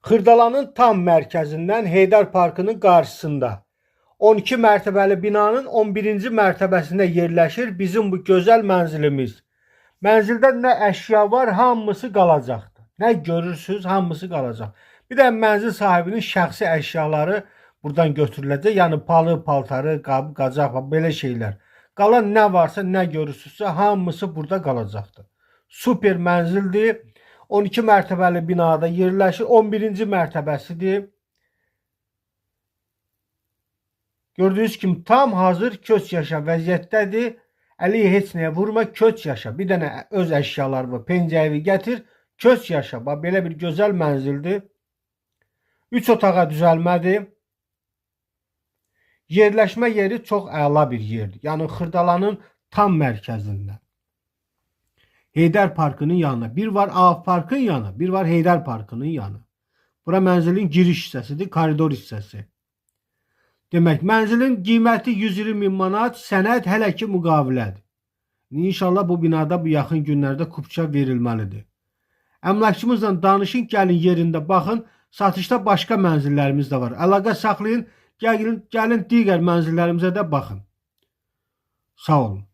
Xırdalanın tam mərkəzindən Heydər Parkının qarşısında 12 mərtəbəli binanın 11-ci mərtəbəsində yerləşir bizim bu gözəl mənzilimiz. Mənzildə nə əşya var, hamısı qalacaqdır. Nə görürsünüz, hamısı qalacaq. Bir də mənzil sahibinin şəxsi əşyaları buradan götürüləcək. Yəni palı, paltarı, qabı, qacaq, belə şeylər. Qalan nə varsa, nə görürsünüzsə, hamısı burada qalacaqdır. Super mənzildir. 12 mərtəbəli binada yerləşir. 11-ci mərtəbəsidir. Gördüyünüz kimi tam hazır köç yaşa vəziyyətdədir. Əli heç nəyə vurma, köç yaşa. Bir dənə öz əşyalarını, pencəyi gətir, köç yaşa. Bax, belə bir gözəl mənzildir. 3 otağa düzəlmədir. Yerləşmə yeri çox əla bir yerdir. Yəni Xırdalanın tam mərkəzində. Heydər Parkının yanına. Bir var Ağ Parkın yanı, bir var Heydər Parkının yanı. Bura mənzilin giriş hissəsidir, koridor hissəsi. Demək, mənzilin qiyməti 120 min manat, sənəd hələ ki müqavilədir. İnşallah bu binada bu yaxın günlərdə kupça verilməlidir. Əmlakçımızla danışın, gəlin yerində baxın. Satışda başqa mənzillərimiz də var. Əlaqə saxlayın, gəlin digər mənzillərimizə də baxın. Sağ olun.